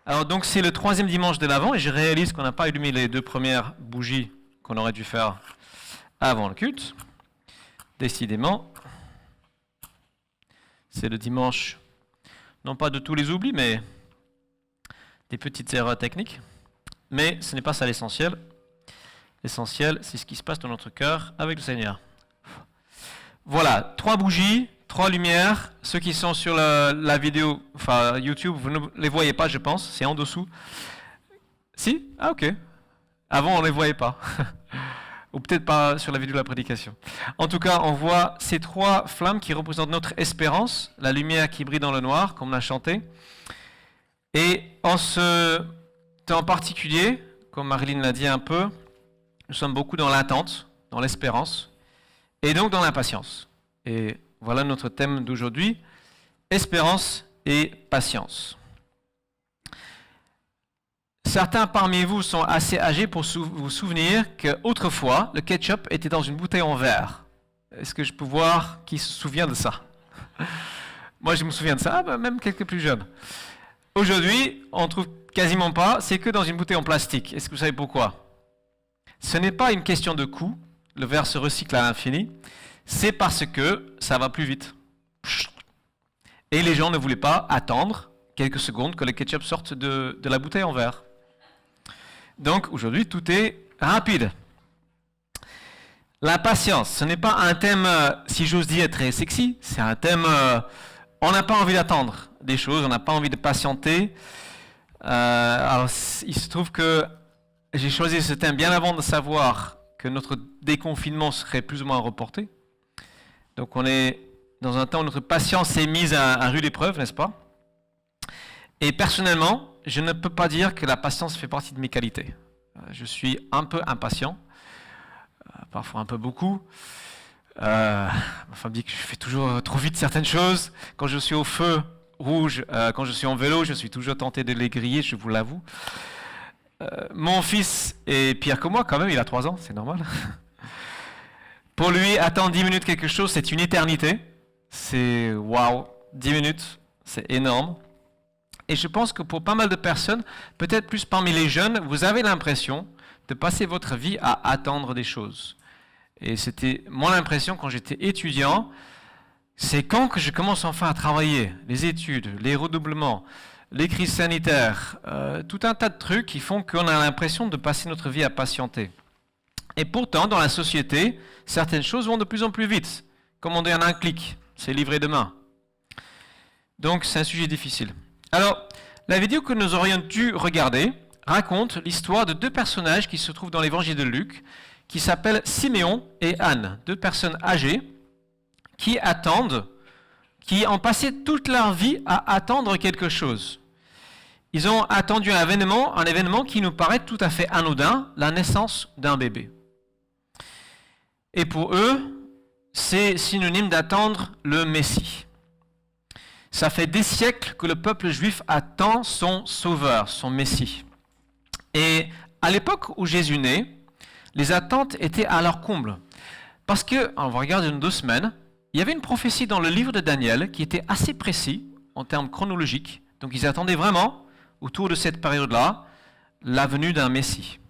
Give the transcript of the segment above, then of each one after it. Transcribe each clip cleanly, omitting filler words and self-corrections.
Alors donc c'est le 3e dimanche de l'Avent et je réalise qu'on n'a pas allumé les 2 premières bougies qu'on aurait dû faire avant le culte. Décidément, c'est le dimanche, non pas de tous les oublis, mais des petites erreurs techniques. Mais ce n'est pas ça l'essentiel. L'essentiel, c'est ce qui se passe dans notre cœur avec le Seigneur. Voilà, 3 bougies, 3 lumières. Ceux qui sont sur la vidéo, enfin YouTube, vous ne les voyez pas, je pense. C'est en dessous. Si? Ah, ok. Avant, on ne les voyait pas. Ou peut-être pas sur la vidéo de la prédication. En tout cas, on voit ces 3 flammes qui représentent notre espérance, la lumière qui brille dans le noir, comme on a chanté. Et en ce temps particulier, comme Marilyn l'a dit un peu, nous sommes beaucoup dans l'attente, dans l'espérance, et donc dans l'impatience. Et voilà notre thème d'aujourd'hui, espérance et patience. Certains parmi vous sont assez âgés pour vous souvenir qu'autrefois, le ketchup était dans une bouteille en verre. Est-ce que je peux voir qui se souvient de ça? Moi, je me souviens de ça, même quelques plus jeunes. Aujourd'hui, on ne trouve quasiment pas, c'est que dans une bouteille en plastique. Est-ce que vous savez pourquoi? Ce n'est pas une question de coût, le verre se recycle à l'infini, c'est parce que ça va plus vite. Et les gens ne voulaient pas attendre quelques secondes que le ketchup sorte de la bouteille en verre. Donc aujourd'hui, tout est rapide. La patience, ce n'est pas un thème, si j'ose dire, très sexy. C'est un thème, on n'a pas envie d'attendre des choses, on n'a pas envie de patienter. Alors, il se trouve que j'ai choisi ce thème bien avant de savoir que notre déconfinement serait plus ou moins reporté. Donc on est dans un temps où notre patience est mise à rude épreuve, n'est-ce pas? Et personnellement, je ne peux pas dire que la patience fait partie de mes qualités. Je suis un peu impatient, parfois un peu beaucoup. Ma femme dit que je fais toujours trop vite certaines choses. Quand je suis au feu rouge, quand je suis en vélo, je suis toujours tenté de les griller, je vous l'avoue. Mon fils est pire que moi quand même, il a 3 ans, c'est normal. Pour lui, attendre 10 minutes quelque chose, c'est une éternité. C'est waouh, 10 minutes, c'est énorme. Et je pense que pour pas mal de personnes, peut-être plus parmi les jeunes, vous avez l'impression de passer votre vie à attendre des choses. Et c'était mon impression quand j'étais étudiant, c'est quand que je commence enfin à travailler, les études, les redoublements, les crises sanitaires, tout un tas de trucs qui font qu'on a l'impression de passer notre vie à patienter. Et pourtant, dans la société, certaines choses vont de plus en plus vite. Commander en un clic, c'est livré demain. Donc c'est un sujet difficile. Alors, la vidéo que nous aurions dû regarder raconte l'histoire de 2 personnages qui se trouvent dans l'évangile de Luc, qui s'appellent Siméon et Anne, 2 personnes âgées qui attendent, qui ont passé toute leur vie à attendre quelque chose. Ils ont attendu un événement qui nous paraît tout à fait anodin, la naissance d'un bébé. Et pour eux, c'est synonyme d'attendre le Messie. Ça fait des siècles que le peuple juif attend son sauveur, son Messie. Et à l'époque où Jésus naît, les attentes étaient à leur comble. Parce que, on va regarder dans 2 semaines, il y avait une prophétie dans le livre de Daniel qui était assez précis en termes chronologiques. Donc ils attendaient vraiment, autour de cette période-là, la venue d'un Messie.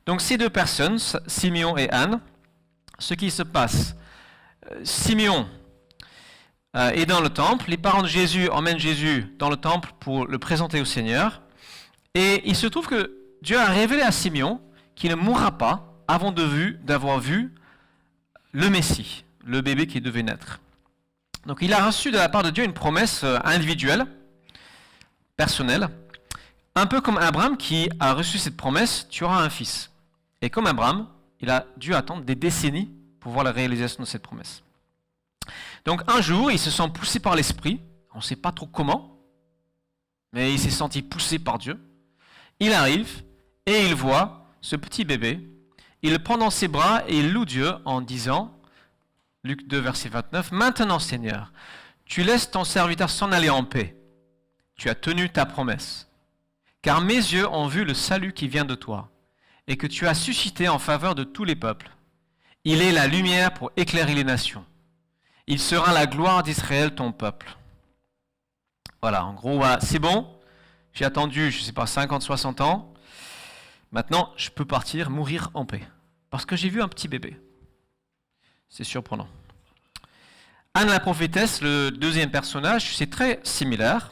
Donc ces 2 personnes, Siméon et Anne, ce qui se passe, Siméon est dans le temple, les parents de Jésus emmènent Jésus dans le temple pour le présenter au Seigneur, et il se trouve que Dieu a révélé à Siméon qu'il ne mourra pas avant d'avoir vu le Messie, le bébé qui devait naître. Donc il a reçu de la part de Dieu une promesse individuelle, personnelle, un peu comme Abraham qui a reçu cette promesse, tu auras un fils. Et comme Abraham, il a dû attendre des décennies pour voir la réalisation de cette promesse. Donc un jour, il se sent poussé par l'Esprit, on ne sait pas trop comment, mais il s'est senti poussé par Dieu. Il arrive et il voit ce petit bébé, il le prend dans ses bras et il loue Dieu en disant, Luc 2, verset 29, « Maintenant Seigneur, tu laisses ton serviteur s'en aller en paix. Tu as tenu ta promesse. Car mes yeux ont vu le salut qui vient de toi et que tu as suscité en faveur de tous les peuples. Il est la lumière pour éclairer les nations. Il sera la gloire d'Israël, ton peuple. » Voilà, en gros, c'est bon. J'ai attendu, je ne sais pas, 50, 60 ans. Maintenant, je peux partir, mourir en paix. Parce que j'ai vu un petit bébé. C'est surprenant. Anne la prophétesse, le deuxième personnage, c'est très similaire.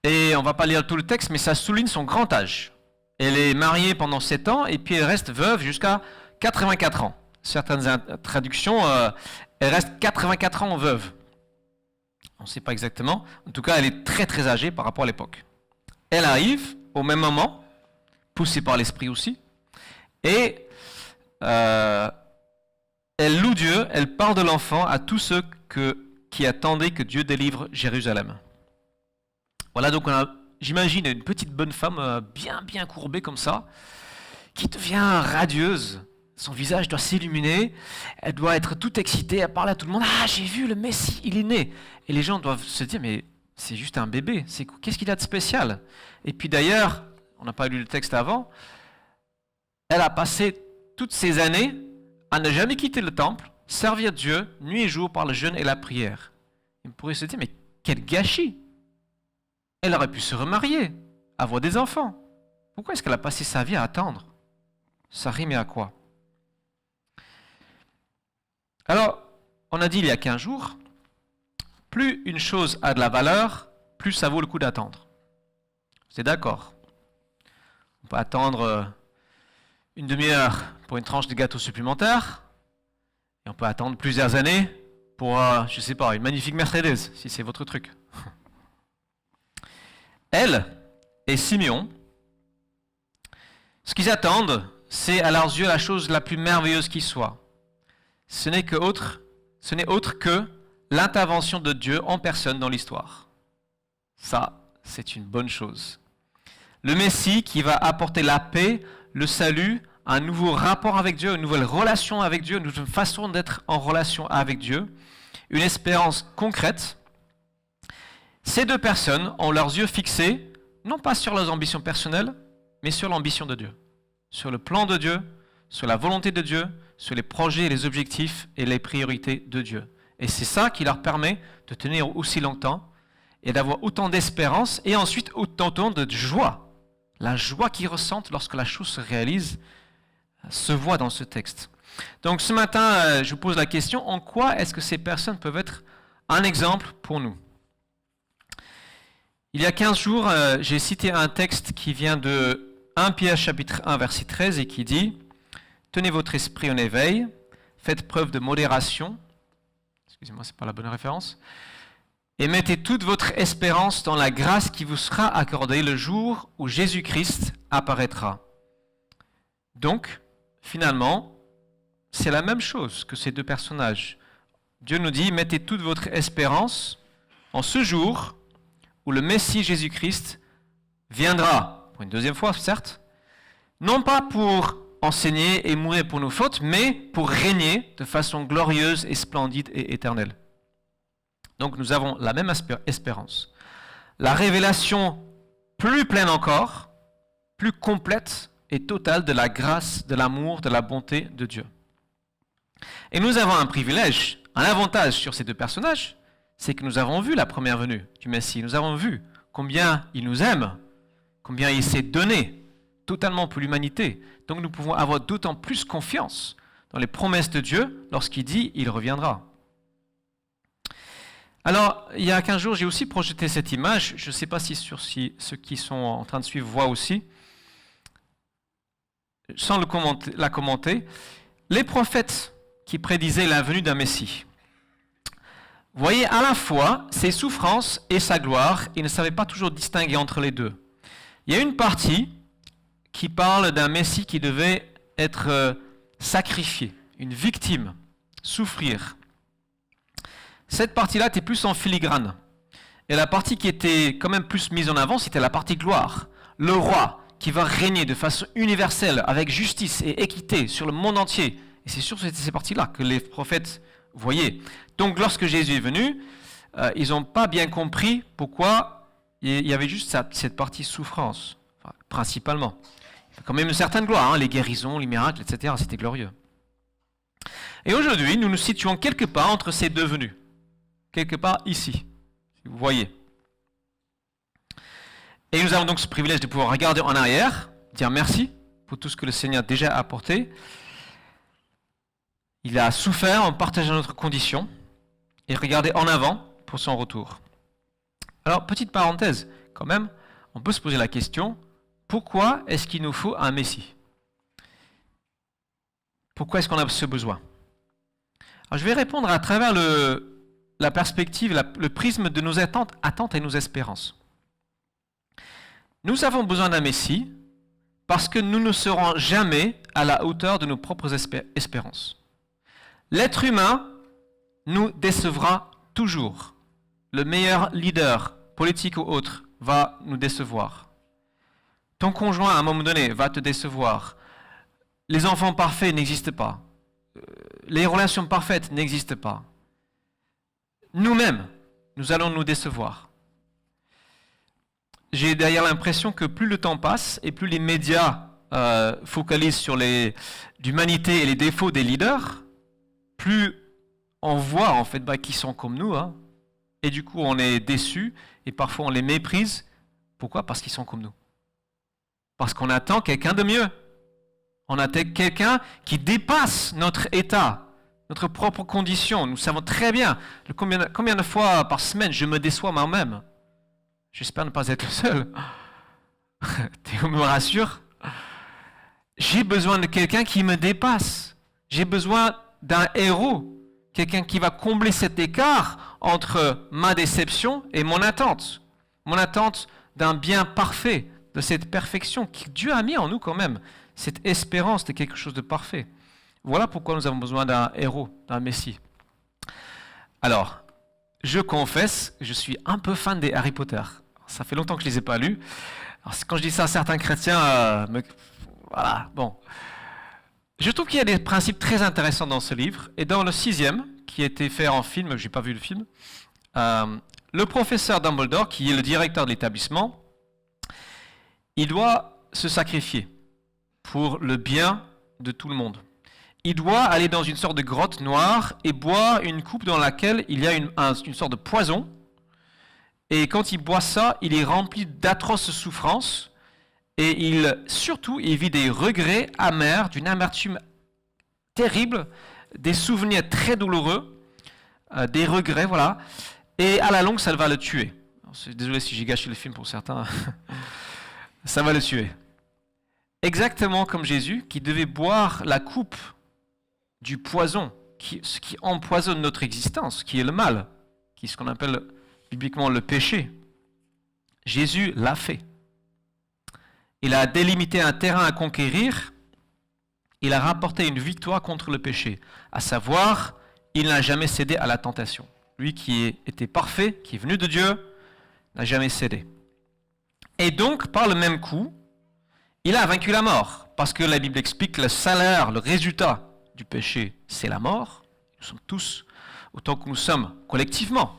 Et on ne va pas lire tout le texte, mais ça souligne son grand âge. Elle est mariée pendant 7 ans et puis elle reste veuve jusqu'à 84 ans. Certaines traductions, elle reste 84 ans veuve. On ne sait pas exactement. En tout cas, elle est très très âgée par rapport à l'époque. Elle arrive au même moment, poussée par l'esprit aussi, et elle loue Dieu, elle parle de l'enfant à tous ceux qui attendaient que Dieu délivre Jérusalem. Voilà, donc j'imagine une petite bonne femme bien courbée comme ça, qui devient radieuse. Son visage doit s'illuminer, elle doit être toute excitée, elle parle à tout le monde. Ah, j'ai vu le Messie, il est né. Et les gens doivent se dire, mais c'est juste un bébé, qu'est-ce qu'il a de spécial? Et puis d'ailleurs, on n'a pas lu le texte avant, elle a passé toutes ces années à ne jamais quitter le temple, servir Dieu nuit et jour par le jeûne et la prière. On pourrait se dire, mais quel gâchis! Elle aurait pu se remarier, avoir des enfants. Pourquoi est-ce qu'elle a passé sa vie à attendre? Ça rime à quoi? Alors, on a dit il y a 15 jours, plus une chose a de la valeur, plus ça vaut le coup d'attendre. Vous êtes d'accord? On peut attendre une demi-heure pour une tranche de gâteau supplémentaire, et on peut attendre plusieurs années pour, je ne sais pas, une magnifique Mercedes, si c'est votre truc. Elle et Simeon, ce qu'ils attendent, c'est à leurs yeux la chose la plus merveilleuse qui soit. Ce n'est autre que l'intervention de Dieu en personne dans l'histoire. Ça, c'est une bonne chose. Le Messie qui va apporter la paix, le salut, un nouveau rapport avec Dieu, une nouvelle relation avec Dieu, une nouvelle façon d'être en relation avec Dieu, une espérance concrète. Ces deux personnes ont leurs yeux fixés, non pas sur leurs ambitions personnelles, mais sur l'ambition de Dieu, sur le plan de Dieu, sur la volonté de Dieu, sur les projets, les objectifs et les priorités de Dieu. Et c'est ça qui leur permet de tenir aussi longtemps et d'avoir autant d'espérance et ensuite autant de joie. La joie qu'ils ressentent lorsque la chose se réalise se voit dans ce texte. Donc ce matin, je vous pose la question, en quoi est-ce que ces personnes peuvent être un exemple pour nous? Il y a 15 jours, j'ai cité un texte qui vient de 1 Pierre chapitre 1 verset 13 et qui dit « Tenez votre esprit en éveil, faites preuve de modération » excusez-moi, ce n'est pas la bonne référence « et mettez toute votre espérance dans la grâce qui vous sera accordée le jour où Jésus-Christ apparaîtra. » Donc, finalement, c'est la même chose que ces deux personnages. Dieu nous dit « Mettez toute votre espérance en ce jour où le Messie Jésus-Christ viendra, pour une deuxième fois certes, non pas pour enseigner et mourir pour nos fautes, mais pour régner de façon glorieuse et splendide et éternelle. » Donc nous avons la même espérance. La révélation plus pleine encore, plus complète et totale de la grâce, de l'amour, de la bonté de Dieu. Et nous avons un privilège, un avantage sur ces deux personnages, c'est que nous avons vu la première venue du Messie. Nous avons vu combien il nous aime, combien il s'est donné totalement pour l'humanité. Donc nous pouvons avoir d'autant plus confiance dans les promesses de Dieu lorsqu'il dit « il reviendra ». Alors, il y a 15 jours, j'ai aussi projeté cette image. Je ne sais pas si ceux qui sont en train de suivre voient aussi. Sans la commenter, les prophètes qui prédisaient la venue d'un Messie voyaient à la fois ses souffrances et sa gloire et ne savaient pas toujours distinguer entre les deux. Il y a une partie qui parle d'un Messie qui devait être sacrifié, une victime, souffrir. Cette partie-là était plus en filigrane. Et la partie qui était quand même plus mise en avant, c'était la partie gloire. Le roi qui va régner de façon universelle, avec justice et équité sur le monde entier. Et c'est sur ces parties-là que les prophètes voyaient. Donc lorsque Jésus est venu, ils n'ont pas bien compris pourquoi il y avait juste cette partie souffrance, enfin, principalement. Il y a quand même une certaine gloire, hein, les guérisons, les miracles, etc. C'était glorieux. Et aujourd'hui, nous nous situons quelque part entre ces deux venues. Quelque part ici, si vous voyez. Et nous avons donc ce privilège de pouvoir regarder en arrière, dire merci pour tout ce que le Seigneur a déjà apporté. Il a souffert en partageant notre condition et regarder en avant pour son retour. Alors, petite parenthèse, quand même, on peut se poser la question, pourquoi est-ce qu'il nous faut un Messie? Pourquoi est-ce qu'on a ce besoin? Alors, je vais répondre à travers la perspective, le prisme de nos attentes et nos espérances. Nous avons besoin d'un Messie parce que nous ne serons jamais à la hauteur de nos propres espérances. L'être humain nous décevra toujours. Le meilleur leader, politique ou autre, va nous décevoir. Ton conjoint, à un moment donné, va te décevoir. Les enfants parfaits n'existent pas. Les relations parfaites n'existent pas. Nous-mêmes, nous allons nous décevoir. J'ai d'ailleurs l'impression que plus le temps passe et plus les médias focalisent sur l'humanité et les défauts des leaders, plus on voit en fait qui sont comme nous, hein, et du coup on est déçus et parfois on les méprise. Pourquoi? Parce qu'ils sont comme nous. Parce qu'on attend quelqu'un de mieux. On attend quelqu'un qui dépasse notre état, notre propre condition. Nous savons très bien combien de fois par semaine je me déçois moi-même. J'espère ne pas être le seul. Théo me rassure. J'ai besoin de quelqu'un qui me dépasse. J'ai besoin d'un héros. Quelqu'un qui va combler cet écart entre ma déception et mon attente. Mon attente d'un bien parfait, de cette perfection que Dieu a mis en nous quand même. Cette espérance de quelque chose de parfait. Voilà pourquoi nous avons besoin d'un héros, d'un Messie. Alors, je confesse, je suis un peu fan des Harry Potter. Ça fait longtemps que je ne les ai pas lus. Alors, quand je dis ça à certains chrétiens, voilà, bon. Je trouve qu'il y a des principes très intéressants dans ce livre. Et dans le 6e, qui a été fait en film, je n'ai pas vu le film, le professeur Dumbledore, qui est le directeur de l'établissement, il doit se sacrifier pour le bien de tout le monde. Il doit aller dans une sorte de grotte noire et boire une coupe dans laquelle il y a une sorte de poison. Et quand il boit ça, il est rempli d'atroces souffrances et il vit des regrets amers, d'une amertume terrible, des souvenirs très douloureux, des regrets, voilà. Et à la longue, ça va le tuer. Désolé si j'ai gâché le film pour certains. Ça va le tuer. Exactement comme Jésus, qui devait boire la coupe du poison, ce qui empoisonne notre existence, qui est le mal, qui est ce qu'on appelle bibliquement le péché. Jésus l'a fait. Il a délimité un terrain à conquérir. Il a rapporté une victoire contre le péché. À savoir, il n'a jamais cédé à la tentation. Lui qui était parfait, qui est venu de Dieu, n'a jamais cédé. Et donc, par le même coup, il a vaincu la mort. Parce que la Bible explique que le salaire, le résultat du péché, c'est la mort. Nous sommes tous, autant que nous sommes collectivement,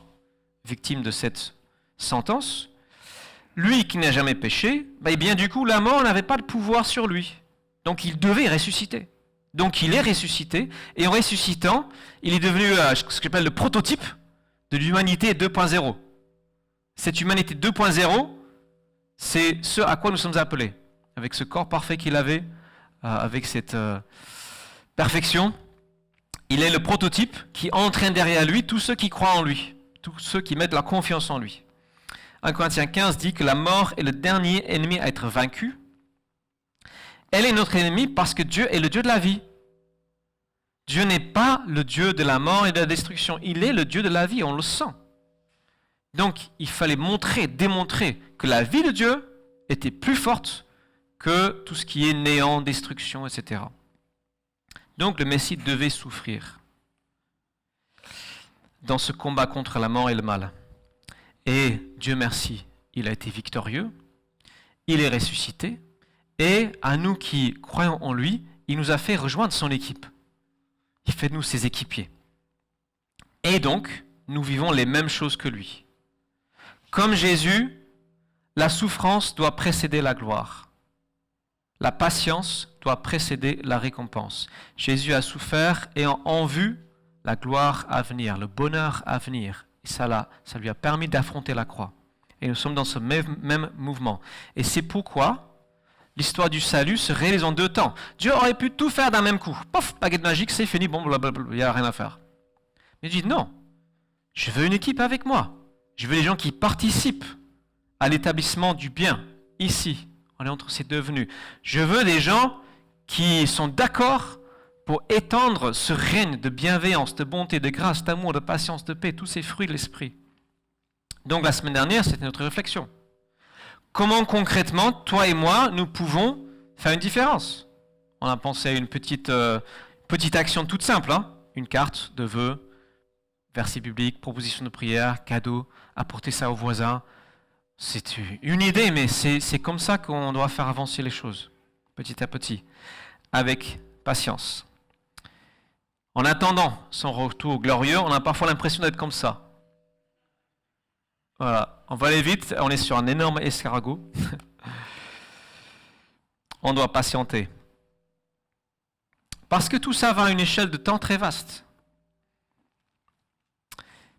victime de cette sentence. Lui qui n'a jamais péché, bien du coup la mort n'avait pas de pouvoir sur lui. Donc il devait ressusciter. Donc il est ressuscité, et en ressuscitant, il est devenu ce que j'appelle le prototype de l'humanité 2.0. Cette humanité 2.0, c'est ce à quoi nous sommes appelés. Avec ce corps parfait qu'il avait, avec cette perfection, il est le prototype qui entraîne derrière lui tous ceux qui croient en lui. Tous ceux qui mettent la confiance en lui. 1 Corinthiens 15 dit que la mort est le dernier ennemi à être vaincu. Elle est notre ennemi parce que Dieu est le Dieu de la vie. Dieu n'est pas le Dieu de la mort et de la destruction. Il est le Dieu de la vie, on le sent. Donc, il fallait démontrer que la vie de Dieu était plus forte que tout ce qui est néant, destruction, etc. Donc, le Messie devait souffrir dans ce combat contre la mort et le mal. Et Dieu merci, il a été victorieux, il est ressuscité, et à nous qui croyons en lui, il nous a fait rejoindre son équipe. Il fait de nous ses équipiers. Et donc, nous vivons les mêmes choses que lui. Comme Jésus, la souffrance doit précéder la gloire. La patience doit précéder la récompense. Jésus a souffert et en vue la gloire à venir, le bonheur à venir. Et ça lui a permis d'affronter la croix. Et nous sommes dans ce même mouvement. Et c'est pourquoi l'histoire du salut se réalise en 2 temps. Dieu aurait pu tout faire d'un même coup. Pof, baguette magique, c'est fini, bon, blablabla, il n'y a rien à faire. Mais il dit non, je veux une équipe avec moi. Je veux des gens qui participent à l'établissement du bien, ici. On est entre ces 2 venues. Je veux des gens qui sont d'accord pour étendre ce règne de bienveillance, de bonté, de grâce, d'amour, de patience, de paix, tous ces fruits de l'esprit. Donc la semaine dernière, c'était notre réflexion. Comment concrètement, toi et moi, nous pouvons faire une différence? On a pensé à une petite action toute simple, hein? Une carte de vœux, verset biblique, proposition de prière, cadeau, apporter ça aux voisins. C'est une idée, mais c'est comme ça qu'on doit faire avancer les choses, petit à petit, avec patience. En attendant son retour glorieux, on a parfois l'impression d'être comme ça. Voilà, on va aller vite, on est sur un énorme escargot. On doit patienter. Parce que tout ça va à une échelle de temps très vaste.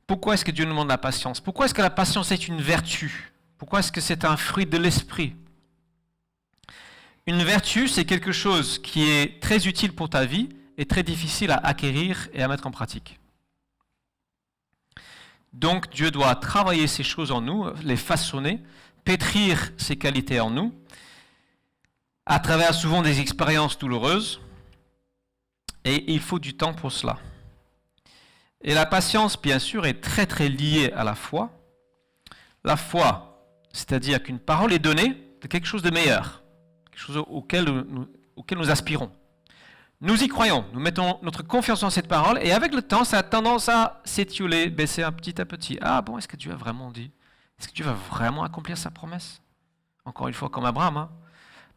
Pourquoi est-ce que Dieu nous demande la patience? Pourquoi est-ce que la patience est une vertu? Pourquoi est-ce que c'est un fruit de l'esprit? Une vertu, c'est quelque chose qui est très utile pour ta vie et très difficile à acquérir et à mettre en pratique. Donc Dieu doit travailler ces choses en nous, les façonner, pétrir ces qualités en nous, à travers souvent des expériences douloureuses, et il faut du temps pour cela. Et la patience, bien sûr, est très très liée à la foi. La foi, c'est-à-dire qu'une parole est donnée de quelque chose de meilleur, quelque chose auquel nous aspirons. Nous y croyons, nous mettons notre confiance en cette parole, et avec le temps, ça a tendance à s'étioler, baisser un petit à petit. Ah bon, est-ce que Dieu a vraiment dit? Est-ce que Dieu va vraiment accomplir sa promesse? Encore une fois, comme Abraham, hein?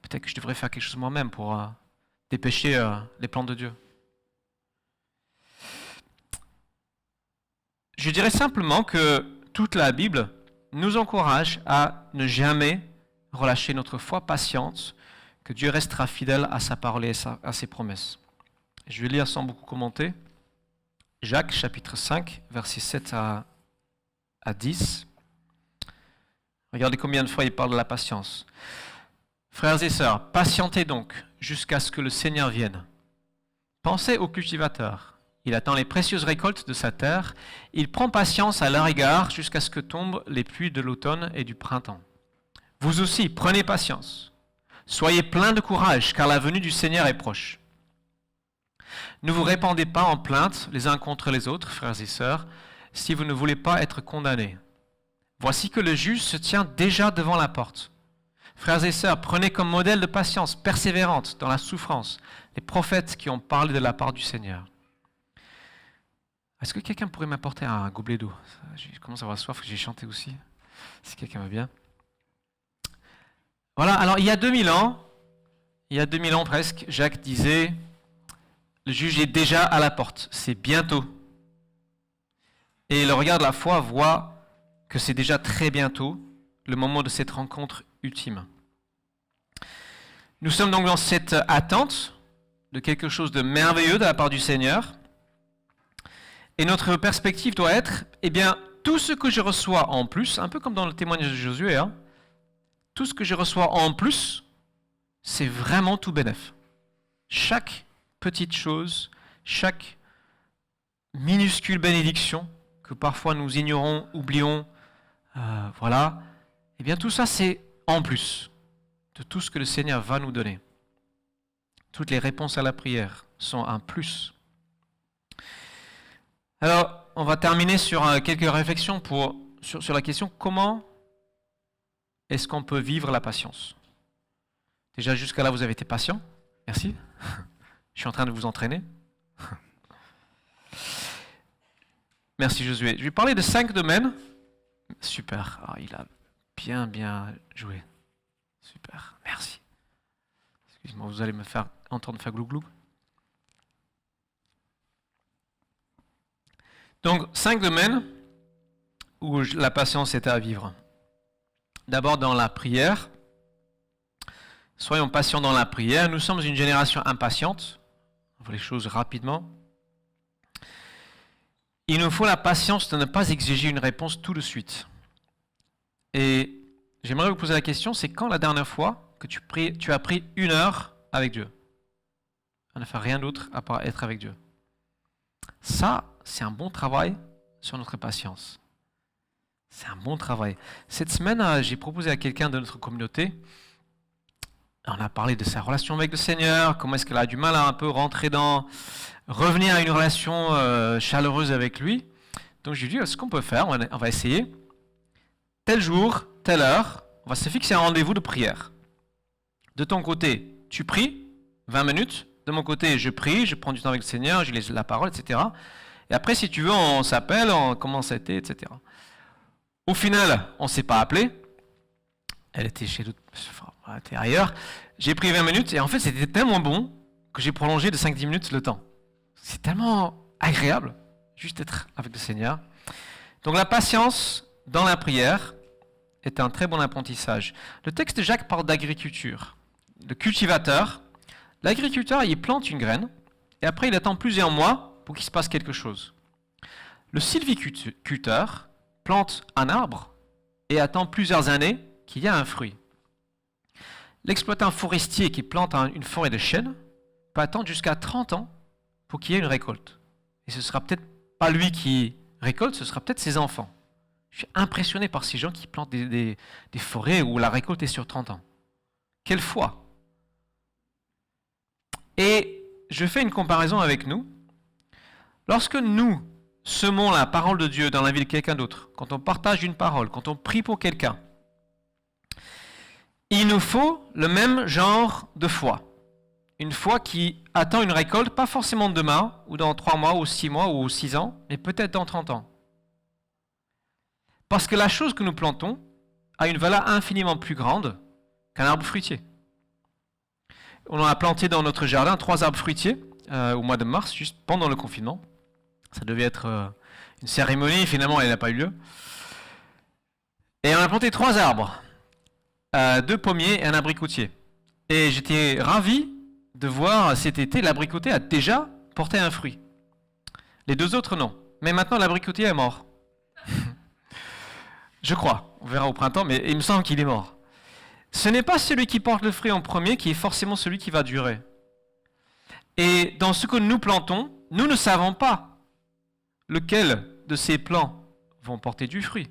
Peut-être que je devrais faire quelque chose moi-même pour dépêcher les plans de Dieu. Je dirais simplement que toute la Bible nous encourage à ne jamais relâcher notre foi patiente, que Dieu restera fidèle à sa parole et à ses promesses. Je vais lire sans beaucoup commenter. Jacques, chapitre 5, versets 7 à 10. Regardez combien de fois il parle de la patience. Frères et sœurs, patientez donc jusqu'à ce que le Seigneur vienne. Pensez au cultivateur. Il attend les précieuses récoltes de sa terre. Il prend patience à leur égard jusqu'à ce que tombent les pluies de l'automne et du printemps. Vous aussi, prenez patience. Soyez pleins de courage, car la venue du Seigneur est proche. Ne vous répandez pas en plaintes les uns contre les autres, frères et sœurs, si vous ne voulez pas être condamnés. Voici que le juge se tient déjà devant la porte. Frères et sœurs, prenez comme modèle de patience persévérante dans la souffrance les prophètes qui ont parlé de la part du Seigneur. Est-ce que quelqu'un pourrait m'apporter un gobelet d'eau? Je commence à avoir soif, j'ai chanté aussi, si quelqu'un veut bien. Voilà, alors il y a 2000 ans presque, Jacques disait, le juge est déjà à la porte, c'est bientôt. Et le regard de la foi voit que c'est déjà très bientôt le moment de cette rencontre ultime. Nous sommes donc dans cette attente de quelque chose de merveilleux de la part du Seigneur. Et notre perspective doit être, eh bien, tout ce que je reçois en plus, un peu comme dans le témoignage de Josué, hein, tout ce que je reçois en plus, c'est vraiment tout bénef. Chaque petite chose, chaque minuscule bénédiction que parfois nous ignorons, oublions, voilà, eh bien tout ça c'est en plus de tout ce que le Seigneur va nous donner. Toutes les réponses à la prière sont un plus. Alors, on va terminer sur quelques réflexions sur la question comment est-ce qu'on peut vivre la patience? Déjà, jusqu'à là, vous avez été patient. Merci. Je suis en train de vous entraîner. Merci Josué. Je vais parler de 5 domaines. Super. Ah, il a bien joué. Super. Merci. Excusez-moi, vous allez me faire entendre faire glou-glou. Donc, 5 domaines où la patience est à vivre. D'abord, dans la prière. Soyons patients dans la prière. Nous sommes une génération impatiente. On veut les choses rapidement. Il nous faut la patience de ne pas exiger une réponse tout de suite. Et j'aimerais vous poser la question, c'est quand la dernière fois que tu as pris 1 heure avec Dieu? On ne fait rien d'autre à part être avec Dieu. Ça, c'est un bon travail sur notre patience. C'est un bon travail. Cette semaine, j'ai proposé à quelqu'un de notre communauté, on a parlé de sa relation avec le Seigneur, comment est-ce qu'elle a du mal à un peu revenir à une relation chaleureuse avec lui. Donc j'ai dit, ce qu'on peut faire, on va essayer, tel jour, telle heure, on va se fixer un rendez-vous de prière. De ton côté, tu pries, 20 minutes. De mon côté, je prie, je prends du temps avec le Seigneur, je lis la parole, etc. Et après, si tu veux, on s'appelle, comment ça a été, etc. Au final, on ne s'est pas appelé. Elle était chez d'autres, elle était ailleurs. J'ai pris 20 minutes et en fait, c'était tellement bon que j'ai prolongé de 5-10 minutes le temps. C'est tellement agréable, juste être avec le Seigneur. Donc la patience dans la prière est un très bon apprentissage. Le texte de Jacques parle d'agriculture. Le cultivateur, l'agriculteur, il plante une graine et après, il attend plusieurs mois pour qu'il se passe quelque chose. Le sylviculteur plante un arbre et attend plusieurs années qu'il y ait un fruit. L'exploitant forestier qui plante une forêt de chênes peut attendre jusqu'à 30 ans pour qu'il y ait une récolte. Et ce ne sera peut-être pas lui qui récolte, ce sera peut-être ses enfants. Je suis impressionné par ces gens qui plantent des forêts où la récolte est sur 30 ans. Quelle foi! Et je fais une comparaison avec nous. Lorsque nous semons la parole de Dieu dans la vie de quelqu'un d'autre, quand on partage une parole, quand on prie pour quelqu'un, il nous faut le même genre de foi. Une foi qui attend une récolte, pas forcément demain, ou dans 3 mois, ou 6 mois, ou 6 ans, mais peut-être dans 30 ans. Parce que la chose que nous plantons a une valeur infiniment plus grande qu'un arbre fruitier. On en a planté dans notre jardin 3 arbres fruitiers au mois de mars, juste pendant le confinement. Ça devait être une cérémonie, finalement elle n'a pas eu lieu. Et on a planté 3 arbres, 2 pommiers et un abricotier. Et j'étais ravi de voir cet été, l'abricotier a déjà porté un fruit. Les 2 autres non. Mais maintenant l'abricotier est mort. Je crois, on verra au printemps, mais il me semble qu'il est mort. Ce n'est pas celui qui porte le fruit en premier qui est forcément celui qui va durer. Et dans ce que nous plantons, nous ne savons pas lequel de ces plants vont porter du fruit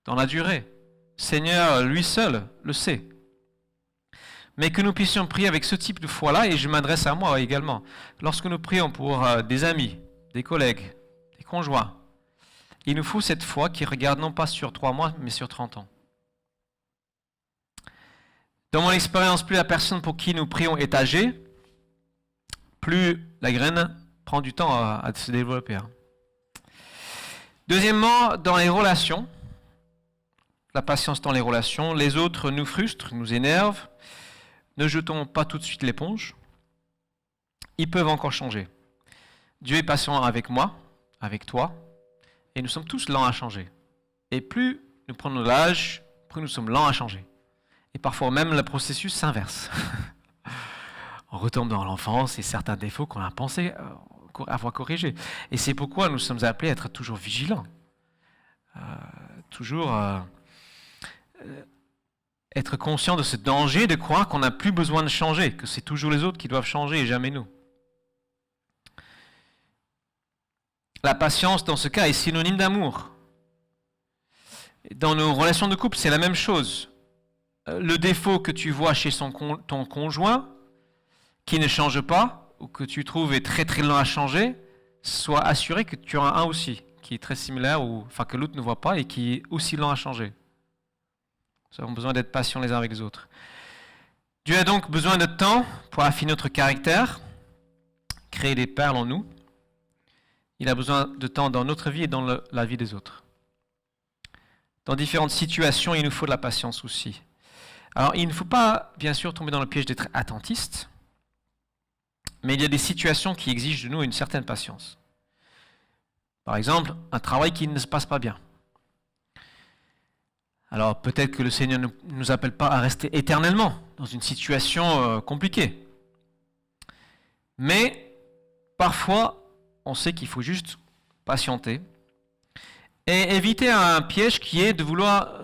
dans la durée. Le Seigneur, lui seul, le sait. Mais que nous puissions prier avec ce type de foi-là, et je m'adresse à moi également. Lorsque nous prions pour des amis, des collègues, des conjoints, il nous faut cette foi qui regarde non pas sur 3 mois, mais sur 30 ans. Dans mon expérience, plus la personne pour qui nous prions est âgée, plus la graine prend du temps à se développer. Deuxièmement, dans les relations, la patience dans les relations, les autres nous frustrent, nous énervent. Ne jetons pas tout de suite l'éponge. Ils peuvent encore changer. Dieu est patient avec moi, avec toi, et nous sommes tous lents à changer. Et plus nous prenons de l'âge, plus nous sommes lents à changer. Et parfois même le processus s'inverse. On retombe dans l'enfance et certains défauts qu'on a pensé avoir corrigés. Et c'est pourquoi nous sommes appelés à être toujours vigilants. Toujours être conscient de ce danger de croire qu'on n'a plus besoin de changer, que c'est toujours les autres qui doivent changer et jamais nous. La patience, dans ce cas, est synonyme d'amour. Dans nos relations de couple, c'est la même chose. Le défaut que tu vois chez ton conjoint, qui ne change pas, ou que tu trouves est très très lent à changer, sois assuré que tu en as un aussi, qui est très similaire, que l'autre ne voit pas et qui est aussi lent à changer. Nous avons besoin d'être patients les uns avec les autres. Dieu a donc besoin de temps pour affiner notre caractère, créer des perles en nous. Il a besoin de temps dans notre vie et dans la vie des autres. Dans différentes situations, il nous faut de la patience aussi. Alors, il ne faut pas, bien sûr, tomber dans le piège d'être attentiste, mais il y a des situations qui exigent de nous une certaine patience. Par exemple, un travail qui ne se passe pas bien. Alors, peut-être que le Seigneur ne nous appelle pas à rester éternellement dans une situation compliquée. Mais, parfois, on sait qu'il faut juste patienter Et éviter un piège qui est de vouloir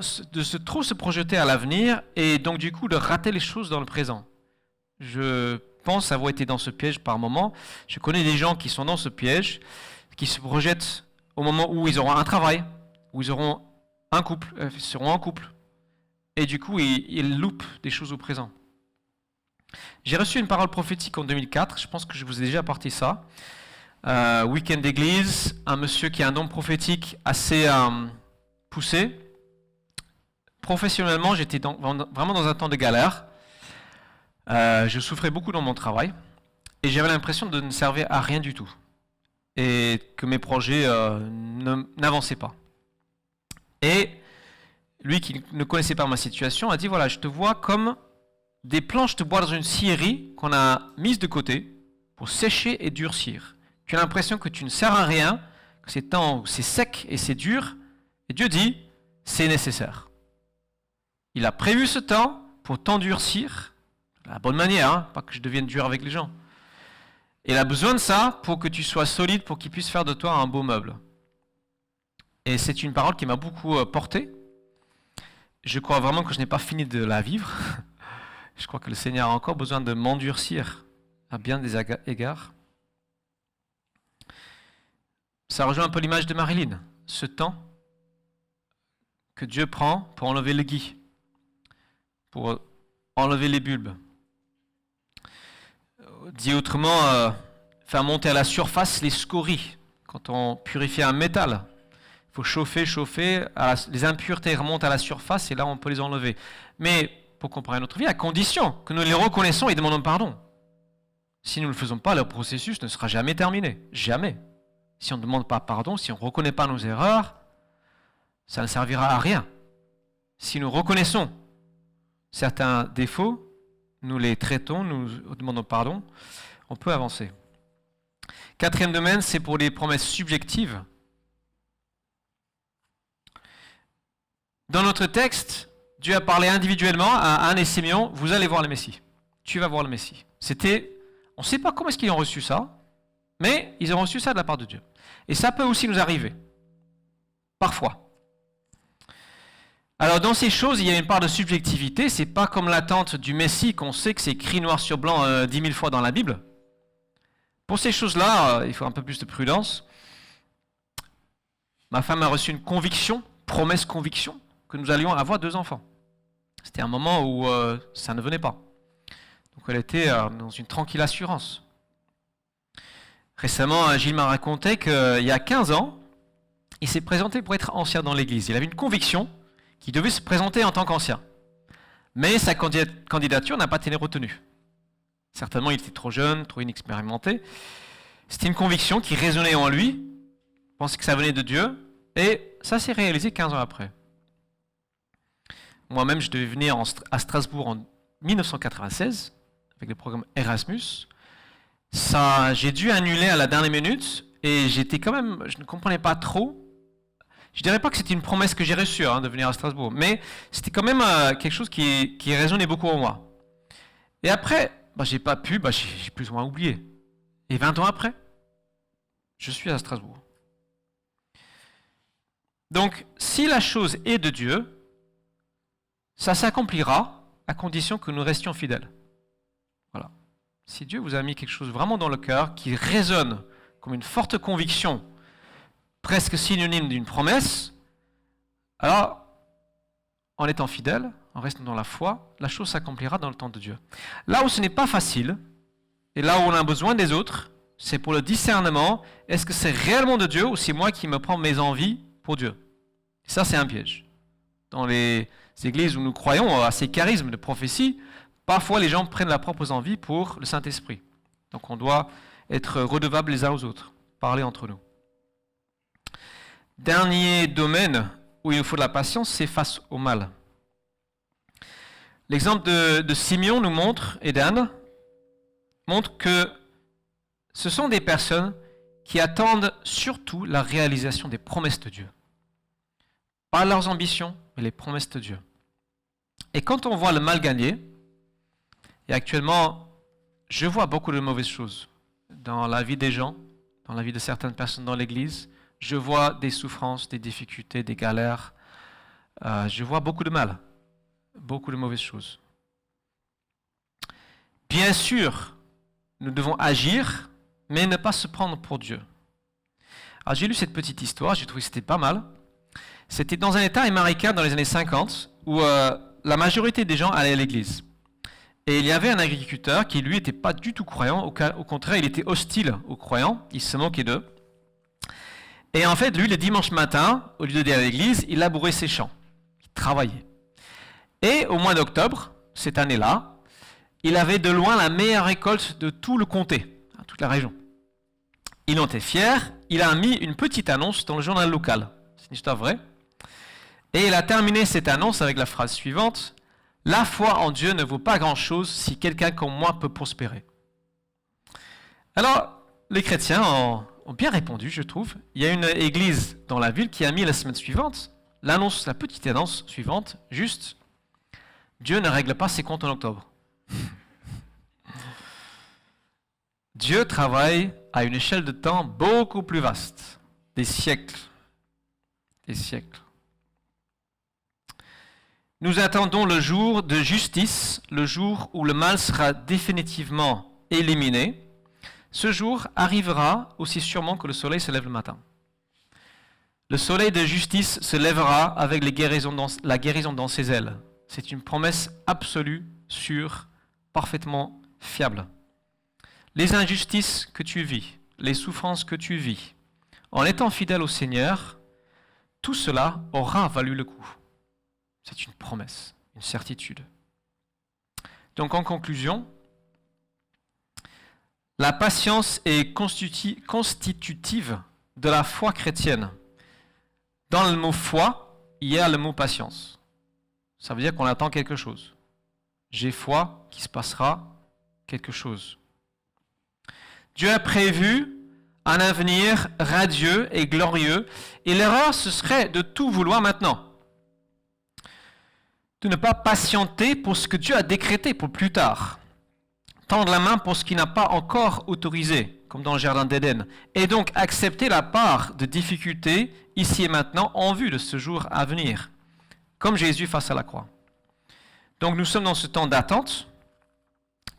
trop se projeter à l'avenir et donc du coup de rater les choses dans le présent. Je pense avoir été dans ce piège par moment. Je connais des gens qui sont dans ce piège, qui se projettent au moment où ils auront un travail, où ils auront un couple, seront en couple. Et du coup, ils loupent des choses au présent. J'ai reçu une parole prophétique en 2004, je pense que je vous ai déjà apporté ça. Week-end d'église, un monsieur qui a un don prophétique assez poussé. Professionnellement, j'étais vraiment dans un temps de galère. Je souffrais beaucoup dans mon travail et j'avais l'impression de ne servir à rien du tout et que mes projets n'avançaient pas. Et lui qui ne connaissait pas ma situation a dit voilà, je te vois comme des planches de bois dans une scierie qu'on a mises de côté pour sécher et durcir. Tu as l'impression que tu ne sers à rien, que c'est sec et c'est dur. Et Dieu dit, c'est nécessaire. Il a prévu ce temps pour t'endurcir, de la bonne manière, hein, pas que je devienne dur avec les gens. Il a besoin de ça pour que tu sois solide, pour qu'il puisse faire de toi un beau meuble. Et c'est une parole qui m'a beaucoup porté. Je crois vraiment que je n'ai pas fini de la vivre. Je crois que le Seigneur a encore besoin de m'endurcir à bien des égards. Ça rejoint un peu l'image de Marilyn. Ce temps que Dieu prend pour enlever le gui, pour enlever les bulbes. Dit autrement, faire monter à la surface les scories. Quand on purifie un métal, il faut chauffer, les impuretés remontent à la surface et là on peut les enlever. Mais pour comprendre notre vie, à condition que nous les reconnaissons et demandons pardon. Si nous ne le faisons pas, le processus ne sera jamais terminé. Jamais. Si on ne demande pas pardon, si on ne reconnaît pas nos erreurs, ça ne servira à rien. Si nous reconnaissons certains défauts, nous les traitons, nous demandons pardon, on peut avancer. Quatrième domaine, c'est pour les promesses subjectives. Dans notre texte, Dieu a parlé individuellement à Anne et Simeon, vous allez voir le Messie. Tu vas voir le Messie. On ne sait pas comment est-ce qu'ils ont reçu ça, mais ils ont reçu ça de la part de Dieu. Et ça peut aussi nous arriver. Parfois. Alors dans ces choses, il y a une part de subjectivité. C'est pas comme l'attente du Messie qu'on sait que c'est écrit noir sur blanc 10 000 fois dans la Bible. Pour ces choses-là, il faut un peu plus de prudence. Ma femme a reçu une conviction, promesse-conviction, que nous allions avoir 2 enfants. C'était un moment où ça ne venait pas. Donc elle était dans une tranquille assurance. Récemment, Gilles m'a raconté qu'il y a 15 ans, il s'est présenté pour être ancien dans l'église. Il avait une conviction qu'il devait se présenter en tant qu'ancien. Mais sa candidature n'a pas été retenue. Certainement, il était trop jeune, trop inexpérimenté. C'était une conviction qui résonnait en lui, il pensait que ça venait de Dieu, et ça s'est réalisé 15 ans après. Moi-même, je devais venir à Strasbourg en 1996, avec le programme Erasmus. J'ai dû annuler à la dernière minute, et je ne comprenais pas trop. Je dirais pas que c'était une promesse que j'ai reçue de venir à Strasbourg, mais c'était quand même quelque chose qui résonnait beaucoup en moi. Et après, j'ai pas pu, j'ai plus ou moins oublié. Et 20 ans après, je suis à Strasbourg. Donc, si la chose est de Dieu, ça s'accomplira à condition que nous restions fidèles. Voilà. Si Dieu vous a mis quelque chose vraiment dans le cœur qui résonne comme une forte conviction, presque synonyme d'une promesse, alors, en étant fidèle, en restant dans la foi, la chose s'accomplira dans le temps de Dieu. Là où ce n'est pas facile, et là où on a besoin des autres, c'est pour le discernement, est-ce que c'est réellement de Dieu ou c'est moi qui me prends mes envies pour Dieu? Ça, c'est un piège. Dans les églises où nous croyons à ces charismes de prophétie, parfois les gens prennent leurs propres envies pour le Saint-Esprit. Donc on doit être redevables les uns aux autres, parler entre nous. Dernier domaine où il nous faut de la patience, c'est face au mal. L'exemple de Simeon nous montre, et d'Anne, montre que ce sont des personnes qui attendent surtout la réalisation des promesses de Dieu. Pas leurs ambitions, mais les promesses de Dieu. Et quand on voit le mal gagner, et actuellement, je vois beaucoup de mauvaises choses dans la vie des gens, dans la vie de certaines personnes dans l'Église, je vois des souffrances, des difficultés, des galères. Je vois beaucoup de mal, beaucoup de mauvaises choses. Bien sûr, nous devons agir, mais ne pas se prendre pour Dieu. Alors j'ai lu cette petite histoire, j'ai trouvé que c'était pas mal. C'était dans un État américain dans les années 50 où la majorité des gens allaient à l'église. Et il y avait un agriculteur qui lui n'était pas du tout croyant, au contraire il était hostile aux croyants, il se moquait d'eux. Et en fait lui le dimanche matin, au lieu d'aller à l'église, il labourait ses champs, il travaillait. Et au mois d'octobre, cette année-là, il avait de loin la meilleure récolte de tout le comté, toute la région. Il en était fier, il a mis une petite annonce dans le journal local, c'est une histoire vraie. Et il a terminé cette annonce avec la phrase suivante: « La foi en Dieu ne vaut pas grand-chose si quelqu'un comme moi peut prospérer. » Alors, les chrétiens ont bien répondu, je trouve. Il y a une église dans la ville qui a mis la semaine suivante la petite annonce suivante, juste « Dieu ne règle pas ses comptes en octobre. » Dieu travaille à une échelle de temps beaucoup plus vaste, des siècles. Des siècles. Nous attendons le jour de justice, le jour où le mal sera définitivement éliminé. Ce jour arrivera aussi sûrement que le soleil se lève le matin. Le soleil de justice se lèvera avec la guérison dans ses ailes. C'est une promesse absolue, sûre, parfaitement fiable. Les injustices que tu vis, les souffrances que tu vis, en étant fidèle au Seigneur, tout cela aura valu le coup. C'est une promesse, une certitude. Donc en conclusion, la patience est constitutive de la foi chrétienne. Dans le mot foi, il y a le mot patience. Ça veut dire qu'on attend quelque chose. J'ai foi qu'il se passera quelque chose. Dieu a prévu un avenir radieux et glorieux, et l'erreur, ce serait de tout vouloir maintenant. De ne pas patienter pour ce que Dieu a décrété pour plus tard. Tendre la main pour ce qu'il n'a pas encore autorisé, comme dans le jardin d'Éden. Et donc accepter la part de difficulté ici et maintenant en vue de ce jour à venir, comme Jésus face à la croix. Donc nous sommes dans ce temps d'attente,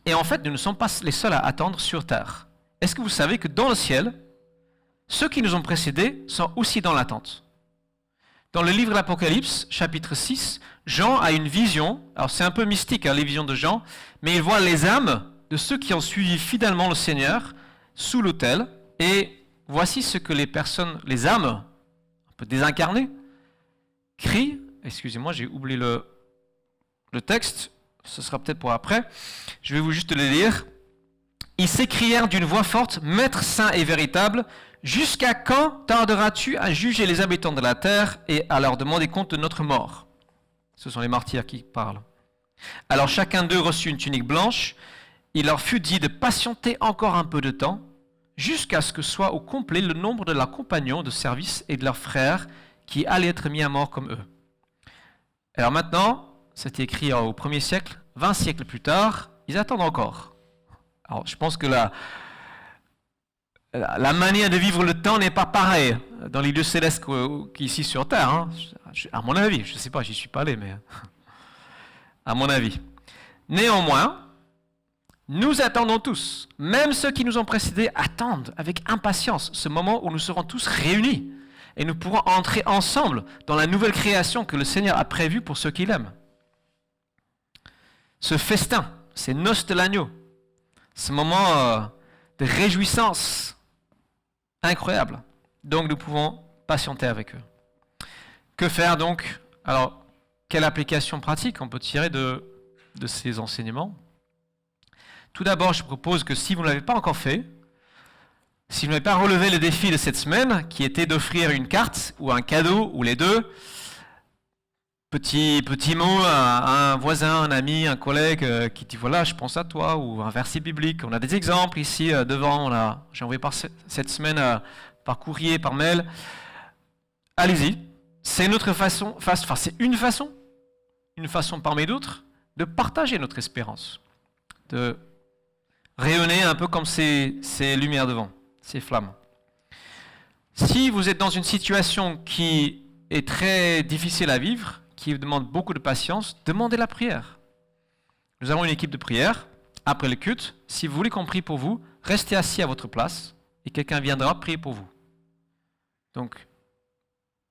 et en fait nous ne sommes pas les seuls à attendre sur terre. Est-ce que vous savez que dans le ciel, ceux qui nous ont précédés sont aussi dans l'attente? Dans le livre de l'Apocalypse, chapitre 6, Jean a une vision. Alors c'est un peu mystique, les visions de Jean, mais il voit les âmes de ceux qui ont suivi fidèlement le Seigneur sous l'autel. Et voici ce que les âmes, un peu désincarnées, crient. Excusez-moi, j'ai oublié le texte. Ce sera peut-être pour après. Je vais vous juste le lire. Ils s'écrièrent d'une voix forte: « Maître saint et véritable, jusqu'à quand tarderas-tu à juger les habitants de la terre et à leur demander compte de notre mort ?» Ce sont les martyrs qui parlent. Alors chacun d'eux reçut une tunique blanche. Il leur fut dit de patienter encore un peu de temps, jusqu'à ce que soit au complet le nombre de leurs compagnons de service et de leurs frères qui allaient être mis à mort comme eux. Alors maintenant, c'est écrit au 1er siècle, 20 siècles plus tard, ils attendent encore. Alors je pense que la manière de vivre le temps n'est pas pareille dans les lieux célestes qu'ici sur Terre. Hein. À mon avis, je ne sais pas, j'y suis pas allé, mais à mon avis. Néanmoins, nous attendons tous, même ceux qui nous ont précédés attendent avec impatience ce moment où nous serons tous réunis et nous pourrons entrer ensemble dans la nouvelle création que le Seigneur a prévue pour ceux qui l'aiment. Ce festin, ces noces de l'agneau, ce moment de réjouissance incroyable. Donc nous pouvons patienter avec eux. Que faire donc? Alors, quelle application pratique on peut tirer de ces enseignements? Tout d'abord, je propose que si vous ne l'avez pas encore fait, si vous n'avez pas relevé le défi de cette semaine, qui était d'offrir une carte ou un cadeau, ou les deux, petit mot à un voisin, un ami, un collègue qui dit voilà, je pense à toi, ou un verset biblique. On a des exemples ici devant, j'ai envoyé cette semaine par courrier, par mail. Allez-y, c'est notre façon, c'est une façon parmi d'autres, de partager notre espérance, de rayonner un peu comme ces lumières devant, ces flammes. Si vous êtes dans une situation qui est très difficile à vivre, qui demande beaucoup de patience, demandez la prière. Nous avons une équipe de prière. Après le culte, si vous voulez qu'on prie pour vous, restez assis à votre place et quelqu'un viendra prier pour vous. Donc,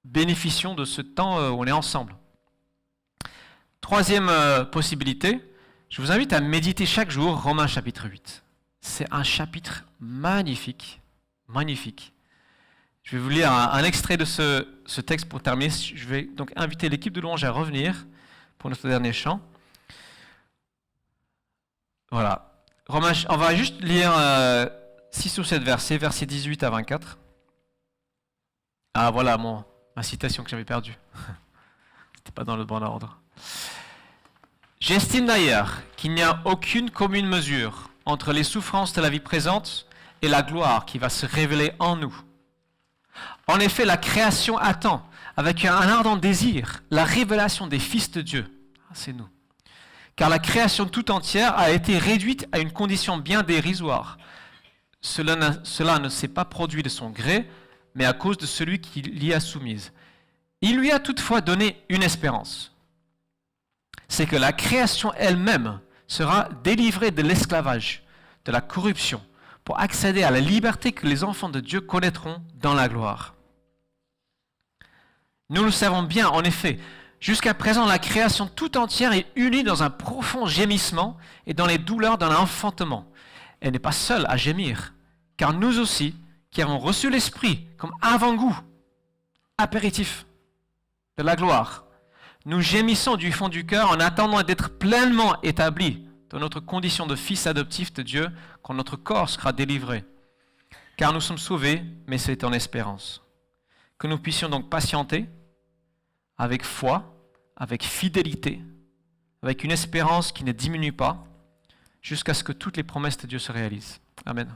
bénéficions de ce temps où on est ensemble. Troisième possibilité, je vous invite à méditer chaque jour Romains chapitre 8. C'est un chapitre magnifique, magnifique. Je vais vous lire un extrait de ce texte pour terminer. Je vais donc inviter l'équipe de louange à revenir pour notre dernier chant. Voilà. Romains, on va juste lire 6 ou 7 versets, versets 18 à 24. Ah voilà ma citation que j'avais perdue. C'était pas dans le bon ordre. J'estime d'ailleurs qu'il n'y a aucune commune mesure entre les souffrances de la vie présente et la gloire qui va se révéler en nous. En effet, la création attend, avec un ardent désir, la révélation des fils de Dieu. C'est nous. Car la création tout entière a été réduite à une condition bien dérisoire. Cela ne s'est pas produit de son gré, mais à cause de celui qui l'y a soumise. Il lui a toutefois donné une espérance. C'est que la création elle-même sera délivrée de l'esclavage, de la corruption, pour accéder à la liberté que les enfants de Dieu connaîtront dans la gloire. Nous le savons bien, en effet, jusqu'à présent, la création tout entière est unie dans un profond gémissement et dans les douleurs d'un enfantement. Elle n'est pas seule à gémir, car nous aussi, qui avons reçu l'Esprit comme avant-goût, apéritif de la gloire, nous gémissons du fond du cœur en attendant d'être pleinement établis dans notre condition de fils adoptifs de Dieu quand notre corps sera délivré. Car nous sommes sauvés, mais c'est en espérance. Que nous puissions donc patienter avec foi, avec fidélité, avec une espérance qui ne diminue pas, jusqu'à ce que toutes les promesses de Dieu se réalisent. Amen.